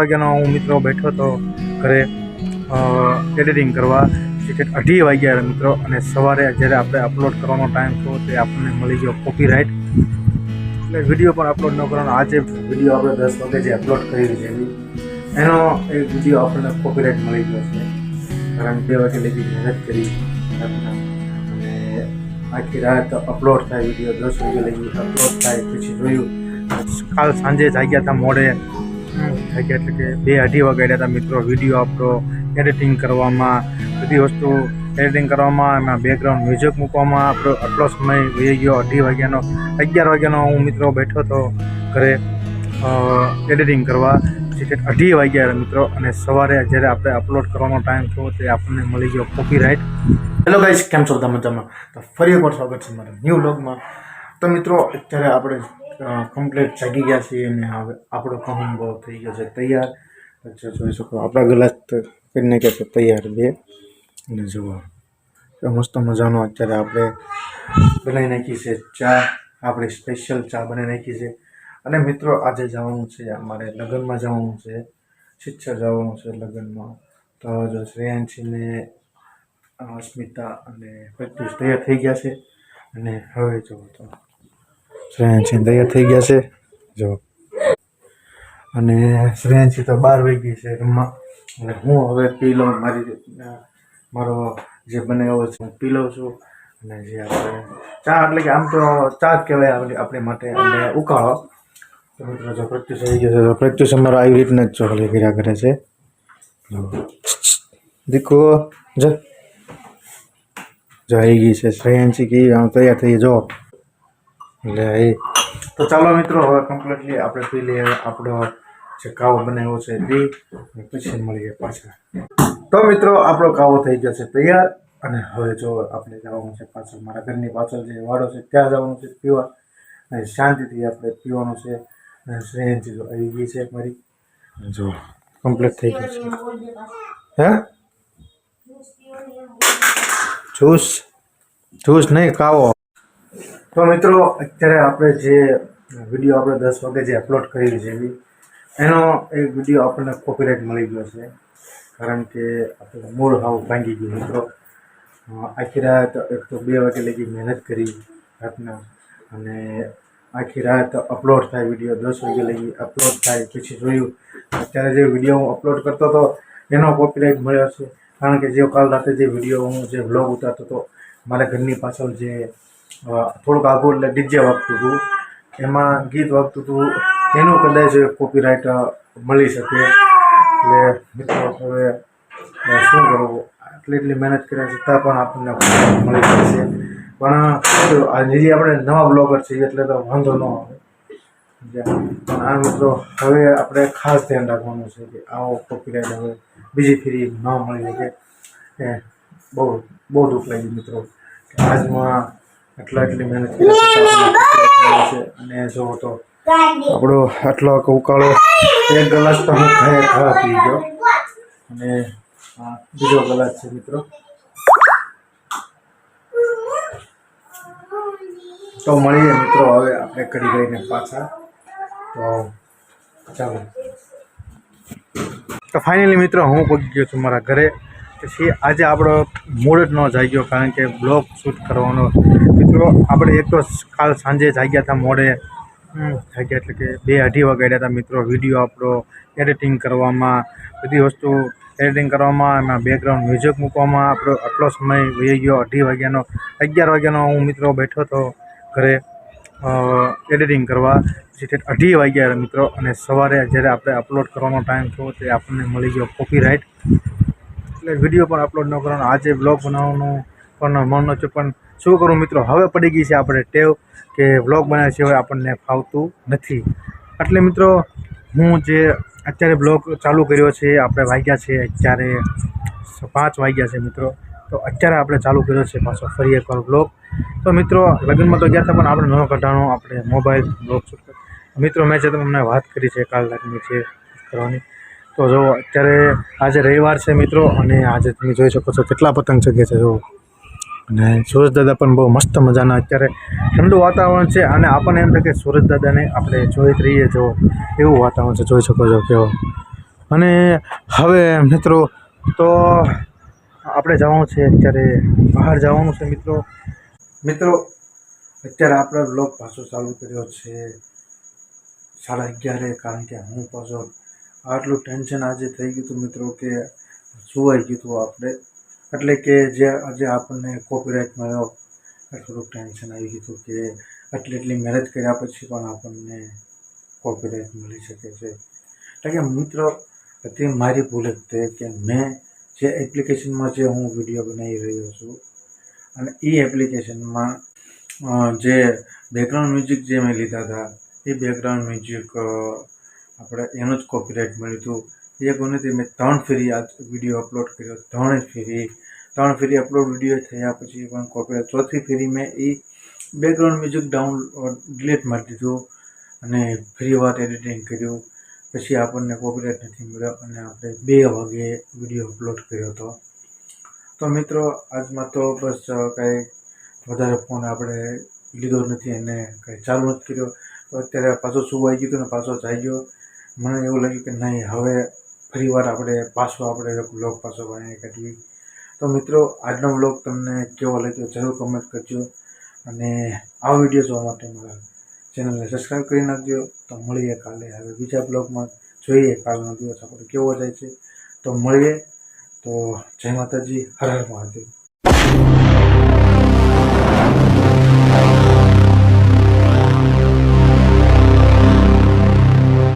વાગ્યાનો હું મિત્રો બેઠો હતો ઘરે એડિટિંગ કરવા. ટિકિટ 2:30 વાગ્યા મિત્રો, અને સવારે જ્યારે આપણે અપલોડ કરવાનો ટાઈમ થયો તે આપણને મળી ગયો કોપીરાઇટ, એટલે વિડીયો પણ અપલોડ ન કરવાનો. આજે વિડીયો આપણે 10 વાગે જે અપલોડ કરી છે એનો એક વિડીયો આપણને કોપીરાઇટ મળી ગયો છે, કારણ 2 વાગે લગી મહેનત કરી અને આખી રાત અપલોડ થાય વિડીયો, 10 વાગે લગી અપલોડ થાય. પછી જોયું કાલ સાંજે જાગ્યા હતા મોડે જાગ્યા, એટલે કે 2-2:30 વાગ્યા હતા મિત્રો. વિડીયો આપણો એડિટિંગ કરવામાં, બધી વસ્તુ એડિટિંગ કરવામાં, એમાં બેકગ્રાઉન્ડ મ્યુઝિક મૂકવામાં આપણો આટલો સમય વહી ગયો. 2:30 વાગ્યાનો 11 વાગ્યાનો હું મિત્રો બેઠો હતો ઘરે એડિટિંગ કરવા. ટિકિટ 2:30 વાગ્યા મિત્રો, અને સવારે જ્યારે આપણે અપલોડ કરવાનો ટાઈમ થયો તે આપણને મળી ગયો કોપીરાઇટ. હેલો ગાઈસ, કેમ છો તમે મજામાં? તો ફરી એકવાર સ્વાગત છે મારા ન્યૂ વ્લોગમાં. તો મિત્રો અત્યારે આપણે કમ્પ્લીટ જાગી ગયા છીએ અને હવે આપણો કહું બહુ થઈ ગયો છે તૈયાર. જોઈ શકો આપણા ગ્લાસ કરી નાખ્યા છે તૈયાર બે, અને જુઓ મસ્ત મજાનો અત્યારે આપણે બનાવી નાખી છે ચા. આપણી સ્પેશિયલ ચા બનાવી નાખી છે. અને મિત્રો આજે જવાનું છે અમારે લગ્નમાં, જવાનું છે શિક્ષા, જવાનું છે લગ્નમાં. તો જો શ્રેયાંશીને અસ્મિતા અને પ્રત્યુષ તૈયાર થઈ ગયા છે, અને હવે જો તો શ્રેયાંશી તૈયાર થઈ ગયા છે જો, અને શ્રેયાંશી તો 12 વાગી છે રમવા, અને હું હવે પી લઉં મારો જે બનાવ્યો છે હું પી લઉં છું. અને જે આપણે ચા, એટલે કે આમ તો ચા જ કહેવાય આપણી માટે, અને ઉકાળો. તો મિત્રો જો પ્રત્યુષ આવી ગયો છે, તો પ્રત્યુષ અમારો આવી રીતના જ ચોકલી કર્યા કરે છે. દીકો જો આવી ગઈ છે શ્રેયાંશી, કે આમ તૈયાર થઈ જો, એટલે એ. તો ચાલો મિત્રો હવે કમ્પ્લીટલી આપણે પી લઈએ આપણો જે કાવો બનાવ્યો છે તે, પછી મળીએ પાછા. તો મિત્રો આપણો કાવો થઈ ગયો છે તૈયાર, અને હવે જો આપણે જવાનું છે પાછળ મારા ઘરની પાછળ જે વાડો છે ત્યાં જવાનું છે પીવા, અને શાંતિથી આપણે પીવાનું છે. અને શ્રેયાંશી જો આવી ગઈ છે મારી, જો કમ્પ્લીટ થઈ ગયું છે. હે જ્યુસ નહીં, કાવો. તો મિત્રો અત્યારે આપણે જે વિડીયો આપણે 10 વાગે જે અપલોડ કરેલી છે એનો એક વિડીયો આપણને કોપીરાઇટ મળી ગયો છે, કારણ કે આપણે મૂળ હાવ ભાંગી ગયું મિત્રો. આખી રાત એક તો 2 વાગે લગી મહેનત કરી રાતના, અને આખી રાત અપલોડ થાય વિડીયો, 10 વાગે લગી અપલોડ થાય. પછી જોયું અત્યારે જે વિડીયો હું અપલોડ કરતો હતો એનો કોપીરાઇટ મળ્યો છે, કારણ કે જે કાલ રાતે જે વિડીયો હું જે વ્લોગ ઉતારતો હતો મારા ઘરની પાછળ જે થોડુંક આગળ એટલે ડીજે વાગતું હતું, એમાં ગીત વાગતું હતું, એનું કદાચ કોપીરાઇટ મળી શકે. એટલે મિત્રો હવે શું કરવું, એટલી મહેનત કર્યા છતાં પણ આપણને મળી જશે. પણ હજી આપણે નવા બ્લોગર છીએ એટલે તો વાંધો ન આવે. આ મિત્રો હવે આપણે ખાસ ધ્યાન રાખવાનું છે કે આવો કોપીરાઇટ હવે બીજી ફેરી ન મળી શકે. એ બહુ દુઃખ લાગ્યું મિત્રો કે આજમાં એટલી મહેનત કર્યા છે. અને જો તો આપણો આટલો ઉકાળો 1 ગ્લાસ તો હું ખા પી ગયો, અને બીજો ગ્લાસ છે મિત્રો. તો મળીએ મિત્રો હવે આપણે કરી ગઈને પાછા. તો ચાલો. તો ફાઇનલી મિત્રો હું પહોંચી ગયો છું મારા ઘરે. પછી આજે આપણો મૂડ જ ન જાગ્યો, કારણ કે બ્લોગ શૂટ કરવાનો મિત્રો. આપણે એક તો કાલ સાંજે જાગ્યા હતા મોડે જાગ્યા, એટલે કે 2-2:30 વાગ્યા હતા મિત્રો. વિડીયો આપણો એડિટિંગ કરવામાં, બધી વસ્તુ એડિટિંગ કરવામાં, એમાં બેકગ્રાઉન્ડ મ્યુઝિક મૂકવામાં આપણો આટલો સમય વહી ગયો. 2:30 વાગ્યાનો 11 વાગ્યાનો હું મિત્રો બેઠો હતો ઘરે એડિટિંગ કરવા. ટિકિટ 2:30 વાગ્યા મિત્રો, અને સવારે જ્યારે આપણે અપલોડ કરવાનો ટાઈમ થયો તે આપણને મળી ગયો કોપીરાઇટ, એટલે વિડીયો પણ અપલોડ ન કરવાનો. આજે બ્લોગ બનાવવાનું પણ મન નહોતું, પણ શું કરું મિત્રો, હવે પડી ગઈ છે આપણે ટેવ કે વ્લોગ બનાવ્યા સિવાય આપણને ફાવતું નથી. એટલે મિત્રો હું જે અત્યારે બ્લોગ ચાલુ કર્યો છે, આપણે વાગ્યા છે અત્યારે 5 વાગ્યા છે મિત્રો. તો અત્યારે આપણે ચાલુ કર્યો છે પાછો ફરી એકવાર બ્લોગ. તો મિત્રો લગ્નમાં તો ગયા હતા, પણ આપણે ન કઢાણો આપણે મોબાઈલ બ્લોગ શૂટ કર્યો મિત્રો. મેં જે તમને વાત કરી છે કાલ રાતની છે કરવાની. તો જો અત્યારે આજે રવિવાર છે મિત્રો, અને આજે તમે જોઈ શકો છો કેટલા પતંગ ચગે છે જો. અને સુરજ દાદા પણ બહુ મસ્ત મજાના, અત્યારે ઠંડુ વાતાવરણ છે, અને આપણને એમ થાય કે સુરજ દાદાને આપણે જોઈ જ રહીએ જો, એવું વાતાવરણ છે. જોઈ શકો છો કેવો અને હવે મિત્રો તો આપણે જવાનું છે અત્યારે બહાર જવાનું છે મિત્રો અત્યારે આપણે બ્લોગ પાછો ચાલુ કર્યો છે 11:30 કારણ કે હું પાછો આટલું ટેન્શન આજે થઈ ગયું હતું મિત્રો કે સુવાઈ ગયું હતું આપણે એટલે કે જે આજે આપણને કોપીરાઇટ મળ્યો થોડુંક ટેન્શન આવી ગયું હતું કે એટલી મહેનત કર્યા પછી પણ આપણને કોપીરાઇટ મળી શકે છે. એટલે કે મિત્રો તે મારી ભૂલ જ તે કે મેં જે એપ્લિકેશનમાં જે હું વિડીયો બનાવી રહ્યો છું અને એ એપ્લિકેશનમાં જે બેકગ્રાઉન્ડ મ્યુઝિક જે મેં લીધા હતા એ બેકગ્રાઉન્ડ મ્યુઝિક આપણે એનું જ કોપીરાઇટ મળ્યું હતું. એ ગુનેથી મેં 3 ફેરી આ વિડીયો અપલોડ કર્યો, 3 ફેરી અપલોડ વિડીયો થયા પછી પણ કોપીરાઇટ. ચોથી ફેરી મેં એ બેકગ્રાઉન્ડ મ્યુઝિક ડિલીટ મારી દીધું અને ફરી વાર એડિટિંગ કર્યું પછી આપણને કોપીરાઇટ નથી મળ્યો અને આપણે 2 વાગે વિડીયો અપલોડ કર્યો હતો. તો મિત્રો આજમાં તો બસ કાંઈ વધારે ફોન આપણે લીધો નથી અને કાંઈ ચાલુ નથી કર્યો. તો અત્યારે પાછો સુવાઈ ગયું હતું ને પાછો જાગ્યો. મને એવું લાગ્યું કે નહીં હવે ફરી વાર આપણે વ્લોગ પાછો બનાવી કાઢીએ. તો મિત્રો આજનો વ્લોગ તમને કેવો લાગ્યો જરૂર કમેન્ટ કરજો અને આ વિડીયો જોવા માટે મારા ચેનલને સબસ્ક્રાઈબ કરી નાખજો. તો મળીએ કાલે હવે બીજા બ્લોગમાં, જોઈએ કાલનો દિવસ આપણે કેવો જાય છે. તો મળીએ. તો જય માતાજી, હર હર મહાદેવ.